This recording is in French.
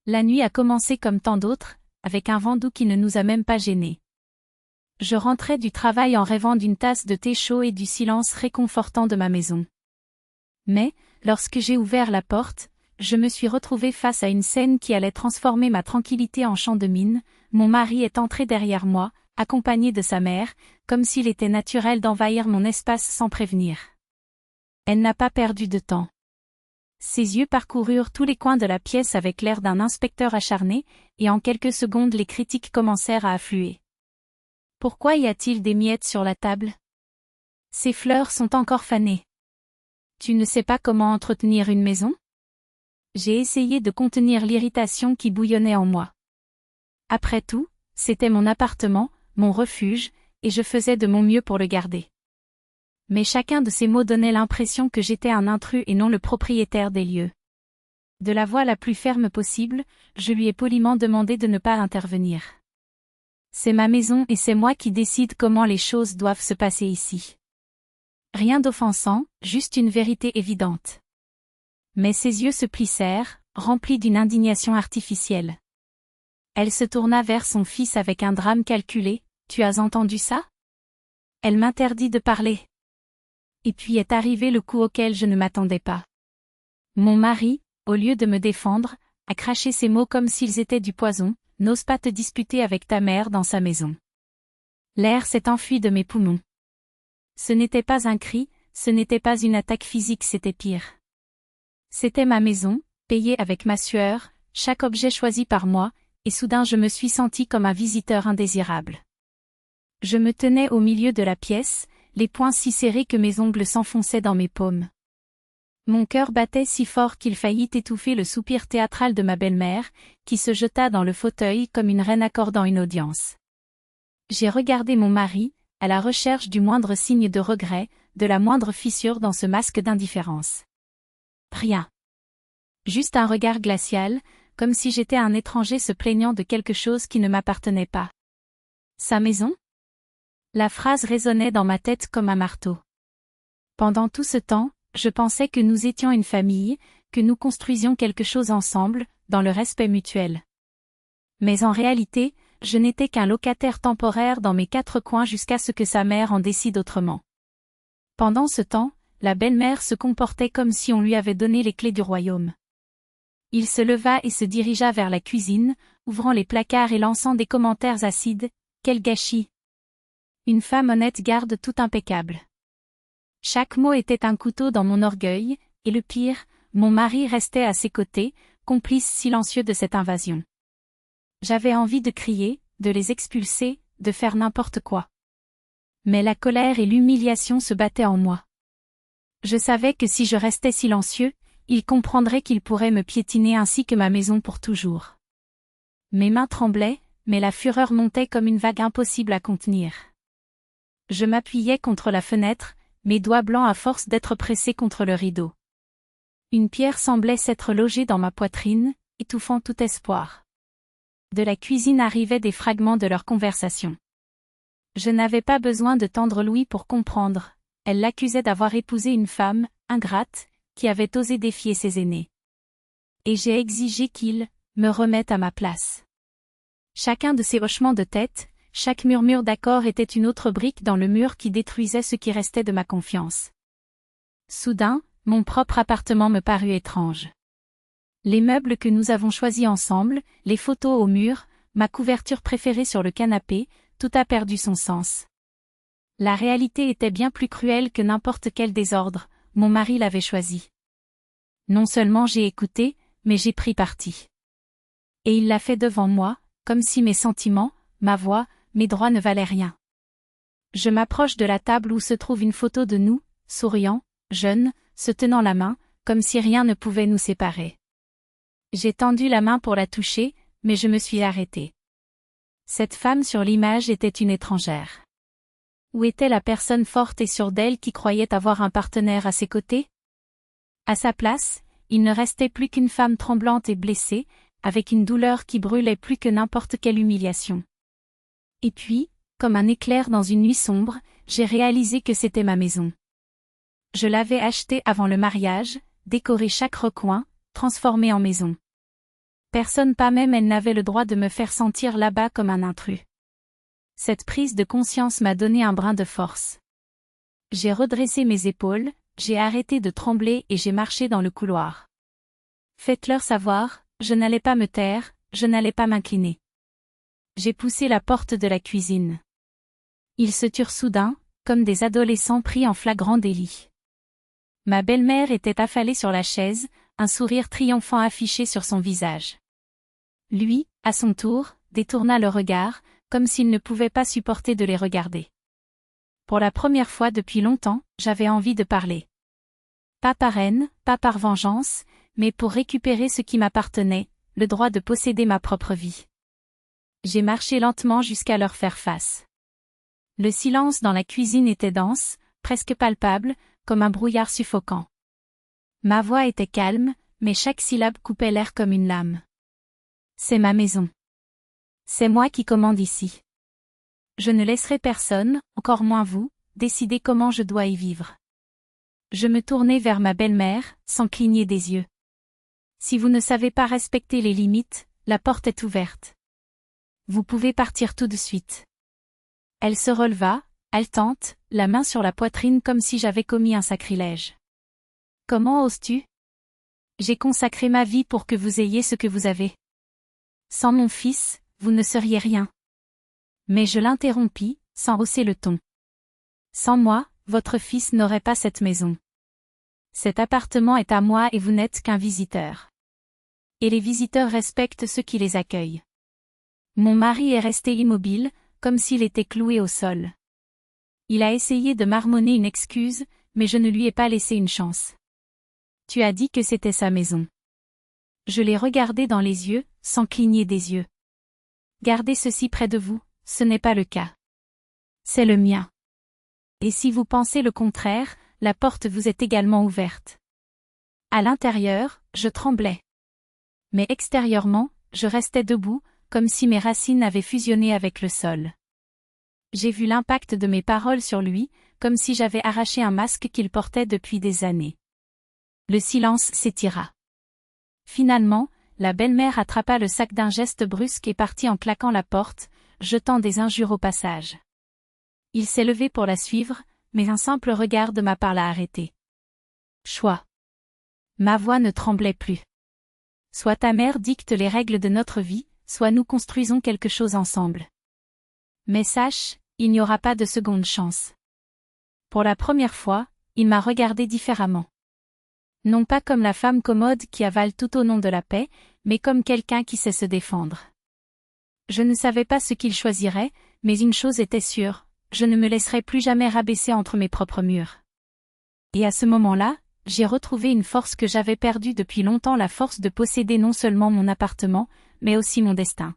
La nuit a commencé comme tant d'autres, avec un vent doux qui ne nous a même pas gênés. Je rentrais du travail en rêvant d'une tasse de thé chaud et du silence réconfortant de ma maison. Mais, lorsque j'ai ouvert la porte, je me suis retrouvée face à une scène qui allait transformer ma tranquillité en champ de mine. Mon mari est entré derrière moi, accompagné de sa mère, comme s'il était naturel d'envahir mon espace sans prévenir. Elle n'a pas perdu de temps. Ses yeux parcoururent tous les coins de la pièce avec l'air d'un inspecteur acharné, et en quelques secondes les critiques commencèrent à affluer. Pourquoi y a-t-il des miettes sur la table? Ces fleurs sont encore fanées. Tu ne sais pas comment entretenir une maison? J'ai essayé de contenir l'irritation qui bouillonnait en moi. Après tout, c'était mon appartement, mon refuge, et je faisais de mon mieux pour le garder. Mais chacun de ces mots donnait l'impression que j'étais un intrus et non le propriétaire des lieux. De la voix la plus ferme possible, je lui ai poliment demandé de ne pas intervenir. C'est ma maison et c'est moi qui décide comment les choses doivent se passer ici. Rien d'offensant, juste une vérité évidente. Mais ses yeux se plissèrent, remplis d'une indignation artificielle. Elle se tourna vers son fils avec un drame calculé. « Tu as entendu ça? » Elle m'interdit de parler. Et puis est arrivé le coup auquel je ne m'attendais pas. Mon mari, au lieu de me défendre, a craché ces mots comme s'ils étaient du poison. « N'ose pas te disputer avec ta mère dans sa maison. » L'air s'est enfui de mes poumons. Ce n'était pas un cri, ce n'était pas une attaque physique, c'était pire. C'était ma maison, payée avec ma sueur, chaque objet choisi par moi, et soudain je me suis sentie comme un visiteur indésirable. Je me tenais au milieu de la pièce, les poings si serrés que mes ongles s'enfonçaient dans mes paumes. Mon cœur battait si fort qu'il faillit étouffer le soupir théâtral de ma belle-mère, qui se jeta dans le fauteuil comme une reine accordant une audience. J'ai regardé mon mari, à la recherche du moindre signe de regret, de la moindre fissure dans ce masque d'indifférence. Rien. Juste un regard glacial, comme si j'étais un étranger se plaignant de quelque chose qui ne m'appartenait pas. Sa maison? La phrase résonnait dans ma tête comme un marteau. Pendant tout ce temps, je pensais que nous étions une famille, que nous construisions quelque chose ensemble, dans le respect mutuel. Mais en réalité, je n'étais qu'un locataire temporaire dans mes quatre coins jusqu'à ce que sa mère en décide autrement. Pendant ce temps, la belle-mère se comportait comme si on lui avait donné les clés du royaume. Il se leva et se dirigea vers la cuisine, ouvrant les placards et lançant des commentaires acides. « Quel gâchis! Une femme honnête garde tout impeccable. » Chaque mot était un couteau dans mon orgueil, et le pire, mon mari restait à ses côtés, complice silencieux de cette invasion. J'avais envie de crier, de les expulser, de faire n'importe quoi. Mais la colère et l'humiliation se battaient en moi. Je savais que si je restais silencieux, il comprendrait qu'il pourrait me piétiner ainsi que ma maison pour toujours. Mes mains tremblaient, mais la fureur montait comme une vague impossible à contenir. Je m'appuyais contre la fenêtre, mes doigts blancs à force d'être pressés contre le rideau. Une pierre semblait s'être logée dans ma poitrine, étouffant tout espoir. De la cuisine arrivaient des fragments de leur conversation. Je n'avais pas besoin de tendre l'ouïe pour comprendre. Elle l'accusait d'avoir épousé une femme, ingrate, qui avait osé défier ses aînés. Et j'ai exigé qu'il me remette à ma place. Chacun de ces hochements de tête, chaque murmure d'accord était une autre brique dans le mur qui détruisait ce qui restait de ma confiance. Soudain, mon propre appartement me parut étrange. Les meubles que nous avons choisis ensemble, les photos au mur, ma couverture préférée sur le canapé, tout a perdu son sens. La réalité était bien plus cruelle que n'importe quel désordre, mon mari l'avait choisi. Non seulement j'ai écouté, mais j'ai pris parti. Et il l'a fait devant moi, comme si mes sentiments, ma voix, mes droits ne valaient rien. Je m'approche de la table où se trouve une photo de nous, souriants, jeunes, se tenant la main, comme si rien ne pouvait nous séparer. J'ai tendu la main pour la toucher, mais je me suis arrêtée. Cette femme sur l'image était une étrangère. Où était la personne forte et sûre d'elle qui croyait avoir un partenaire à ses côtés? À sa place, il ne restait plus qu'une femme tremblante et blessée, avec une douleur qui brûlait plus que n'importe quelle humiliation. Et puis, comme un éclair dans une nuit sombre, j'ai réalisé que c'était ma maison. Je l'avais achetée avant le mariage, décoré chaque recoin, transformée en maison. Personne, pas même elle, n'avait le droit de me faire sentir là-bas comme un intrus. Cette prise de conscience m'a donné un brin de force. J'ai redressé mes épaules, j'ai arrêté de trembler et j'ai marché dans le couloir. Faites-leur savoir, je n'allais pas me taire, je n'allais pas m'incliner. J'ai poussé la porte de la cuisine. Ils se turent soudain, comme des adolescents pris en flagrant délit. Ma belle-mère était affalée sur la chaise, un sourire triomphant affiché sur son visage. Lui, à son tour, détourna le regard, comme s'il ne pouvait pas supporter de les regarder. Pour la première fois depuis longtemps, j'avais envie de parler. Pas par haine, pas par vengeance, mais pour récupérer ce qui m'appartenait, le droit de posséder ma propre vie. J'ai marché lentement jusqu'à leur faire face. Le silence dans la cuisine était dense, presque palpable, comme un brouillard suffocant. Ma voix était calme, mais chaque syllabe coupait l'air comme une lame. C'est ma maison. C'est moi qui commande ici. Je ne laisserai personne, encore moins vous, décider comment je dois y vivre. Je me tournai vers ma belle-mère, sans cligner des yeux. Si vous ne savez pas respecter les limites, la porte est ouverte. Vous pouvez partir tout de suite. Elle se releva, haletante, la main sur la poitrine comme si j'avais commis un sacrilège. Comment oses-tu? J'ai consacré ma vie pour que vous ayez ce que vous avez. Sans mon fils, vous ne seriez rien. Mais je l'interrompis, sans hausser le ton. Sans moi, votre fils n'aurait pas cette maison. Cet appartement est à moi et vous n'êtes qu'un visiteur. Et les visiteurs respectent ceux qui les accueillent. Mon mari est resté immobile, comme s'il était cloué au sol. Il a essayé de marmonner une excuse, mais je ne lui ai pas laissé une chance. Tu as dit que c'était sa maison. Je l'ai regardé dans les yeux, sans cligner des yeux. Gardez ceci près de vous, ce n'est pas le cas. C'est le mien. Et si vous pensez le contraire, la porte vous est également ouverte. À l'intérieur, je tremblais. Mais extérieurement, je restais debout, comme si mes racines avaient fusionné avec le sol. J'ai vu l'impact de mes paroles sur lui, comme si j'avais arraché un masque qu'il portait depuis des années. Le silence s'étira. Finalement, la belle-mère attrapa le sac d'un geste brusque et partit en claquant la porte, jetant des injures au passage. Il s'est levé pour la suivre, mais un simple regard de ma part l'a arrêté. Choix. Ma voix ne tremblait plus. Soit ta mère dicte les règles de notre vie, soit nous construisons quelque chose ensemble. Mais sache, il n'y aura pas de seconde chance. Pour la première fois, il m'a regardé différemment. Non pas comme la femme commode qui avale tout au nom de la paix, mais comme quelqu'un qui sait se défendre. Je ne savais pas ce qu'il choisirait, mais une chose était sûre, je ne me laisserai plus jamais rabaisser entre mes propres murs. Et à ce moment-là, j'ai retrouvé une force que j'avais perdue depuis longtemps, la force de posséder non seulement mon appartement, mais aussi mon destin.